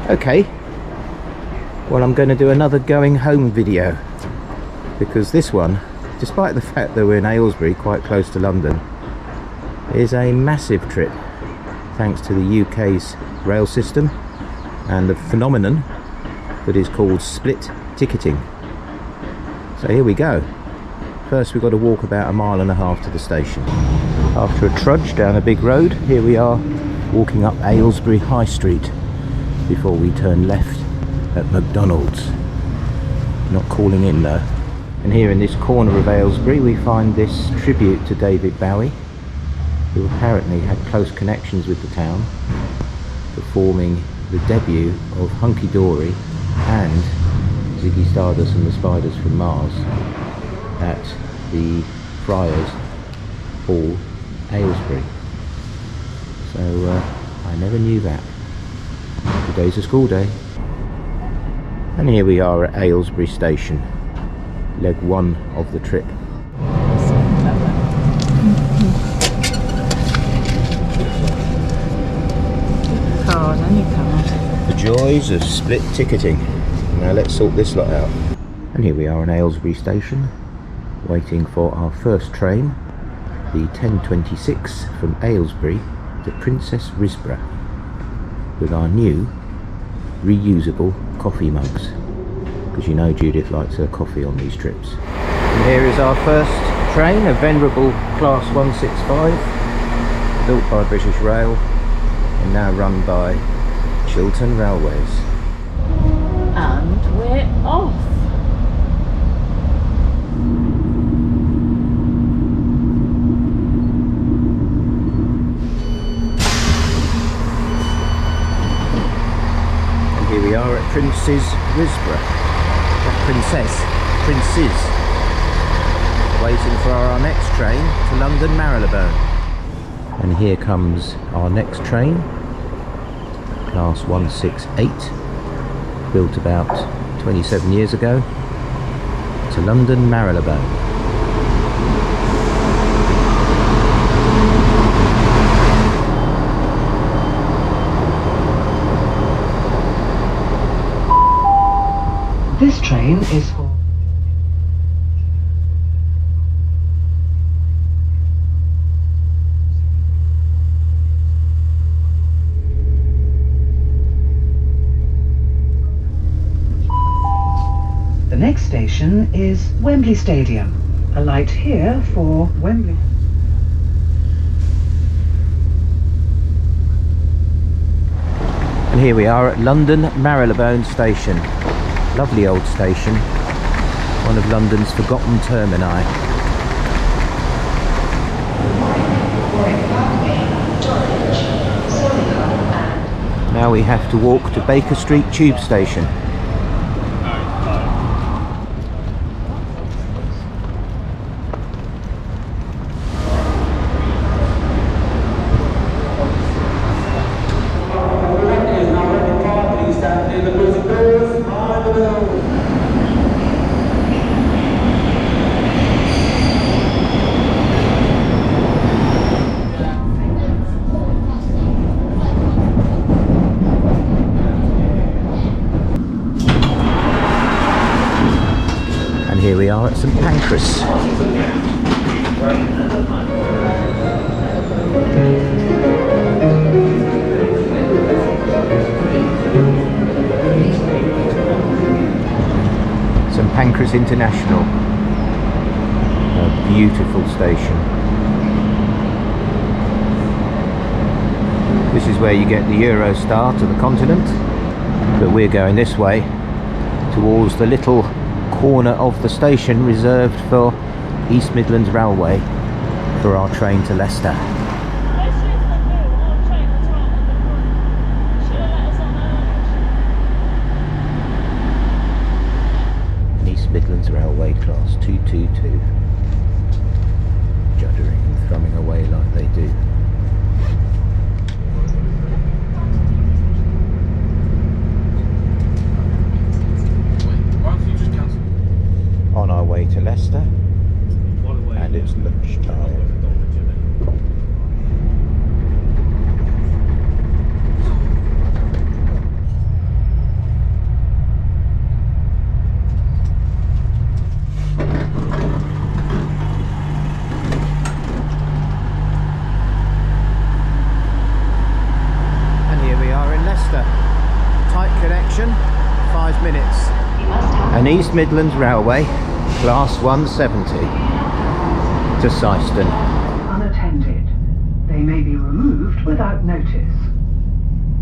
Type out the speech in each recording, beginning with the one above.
Okay, well, I'm going to do another going home video, because this one, despite the fact that we're in Aylesbury, quite close to London, is a massive trip thanks to the UK's rail system and the phenomenon that is called split ticketing. So here we go. First we've got to walk about 1.5 miles to the station. After a trudge down a big road, here we are walking up Aylesbury High Street before we turn left at McDonald's. Not calling in though. And here in this corner of Aylesbury we find this tribute to David Bowie, who apparently had close connections with the town, performing the debut of Hunky Dory and Ziggy Stardust and the Spiders from Mars at the Friars Hall, Aylesbury. So I never knew that. Today's a school day. And here we are at Aylesbury Station, leg 1 of the trip. The joys of split ticketing. Now let's sort this lot out. And here we are in Aylesbury Station, waiting for our first train, the 10:26 from Aylesbury to Princess Risborough, with our new reusable coffee mugs, because you know Judith likes her coffee on these trips. And here is our first train, a venerable Class 165, built by British Rail and now run by Chiltern Railways. And we're off! Here we are at Princess Risborough. Princes. Waiting for our next train to London Marylebone. And here comes our next train, Class 168, built about 27 years ago, to London Marylebone. This train is for... The next station is Wembley Stadium. Alight here for Wembley. And here we are at London Marylebone Station. Lovely old station, one of London's forgotten termini. Now we have to walk to Baker Street Tube Station. Here we are at St Pancras. St Pancras International. A beautiful station. This is where you get the Eurostar to the continent, but we're going this way towards the little corner of the station reserved for East Midlands Railway for our train to Leicester. East Midlands Railway Class 222, juddering and thrumming away like they do. On our way to Leicester, and it's lunchtime. minutes. An East Midlands Railway, Class 170, to Syston. Unattended. They may be removed without notice.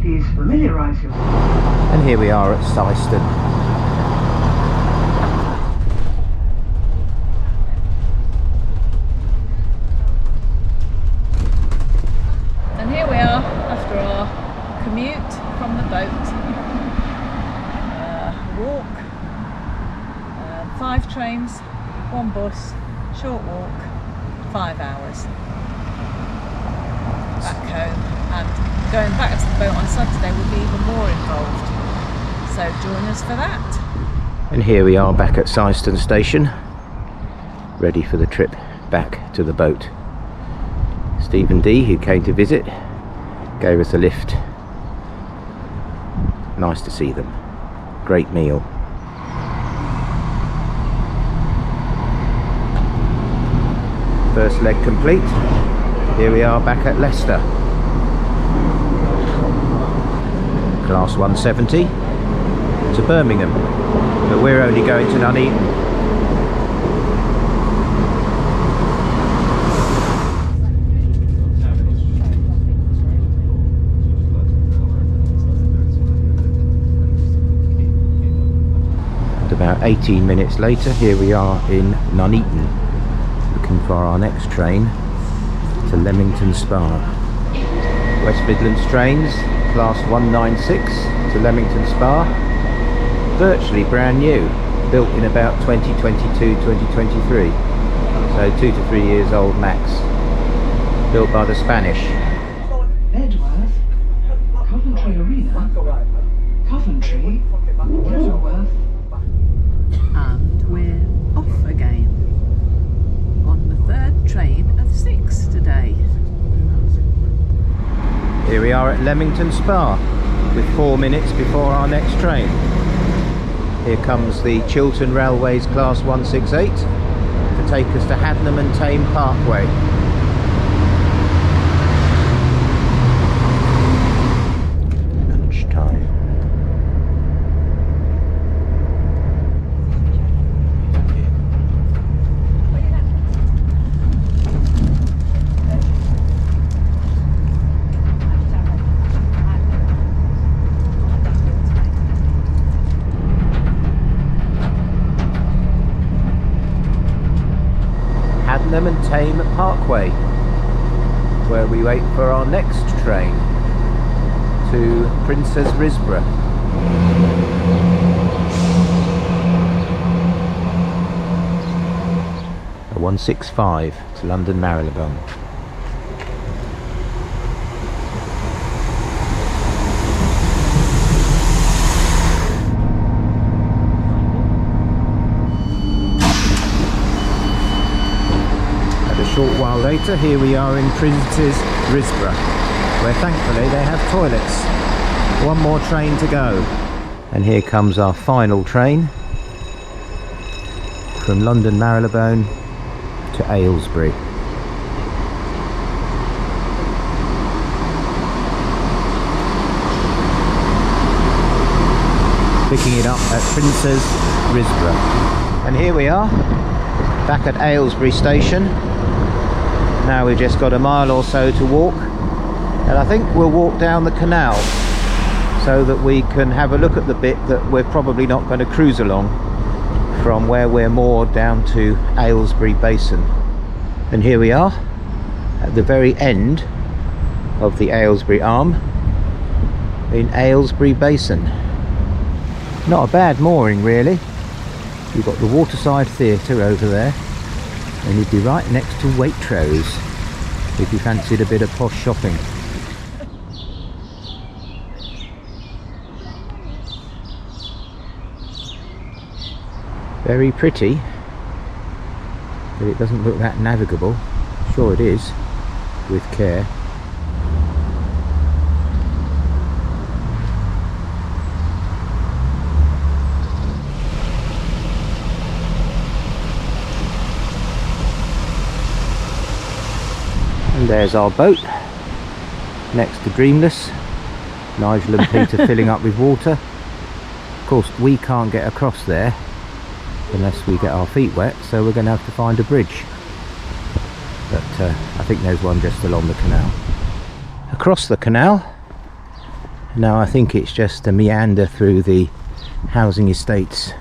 Please familiarise yourself. And here we are at Syston. And here we are after our commute from the boat. Walk, 5 trains, 1 bus, short walk, 5 hours. Back home, and going back to the boat on Saturday will be even more involved. So join us for that. And here we are back at Syston station, ready for the trip back to the boat. Stephen D, who came to visit, gave us a lift. Nice to see them. Great meal. First leg complete. Here we are back at Leicester. Class 170 to Birmingham, but we're only going to Nuneaton. About 18 minutes later, here we are in Nuneaton, looking for our next train to Leamington Spa. West Midlands trains, Class 196 to Leamington Spa, virtually brand new, built in about 2022-2023, so 2 to 3 years old max, built by the Spanish. Bedworth, Coventry Arena, Coventry, Riverworth. And we're off again on the 3rd train of 6 today. Here we are at Leamington Spa with 4 minutes before our next train. Here comes the Chiltern Railways Class 168 to take us to Hadnam and Tame Parkway. Lunchtime. Hadnam and Tame Parkway, where we wait for our next train to Princess Risborough. A 165 to London Marylebone. A short while later, here we are in Princess Risborough, where thankfully they have toilets. 1 more train to go. And here comes our final train from London Marylebone to Aylesbury. Picking it up at Princess Risborough. And here we are, back at Aylesbury station. Now we've just got a mile or so to walk, and I think we'll walk down the canal so that we can have a look at the bit that we're probably not going to cruise along from where we're moored down to Aylesbury Basin. And here we are at the very end of the Aylesbury Arm in Aylesbury Basin. Not a bad mooring really. You've got the Waterside Theatre over there, and you'd be right next to Waitrose if you fancied a bit of posh shopping. Very pretty, but it doesn't look that navigable. Sure it is, with care. And there's our boat next to Dreamless. Nigel and Peter filling up with water. course we can't get across there unless we get our feet wet, so we're going to have to find a bridge. But I think there's one just along the canal. Across the canal, now I think it's just a meander through the housing estates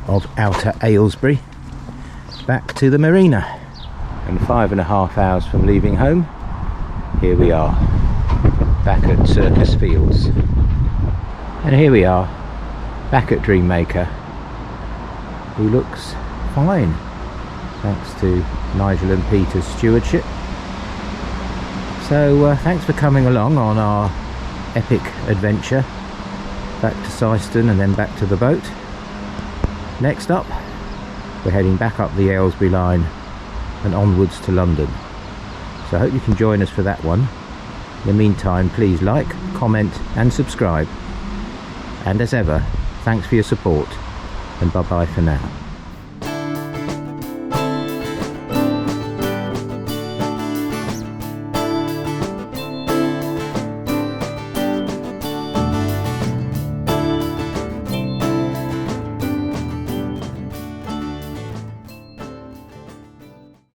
of Outer Aylesbury back to the marina. And 5.5 hours from leaving home, here we are back at Circus Fields. And here we are back at Dreammaker, who looks fine thanks to Nigel and Peter's stewardship. So thanks for coming along on our epic adventure back to Syston and then back to the boat. Next up, we're heading back up the Aylesbury line and onwards to London. So I hope you can join us for that one. In the meantime, please like, comment and subscribe. And as ever, thanks for your support, and bye bye for now.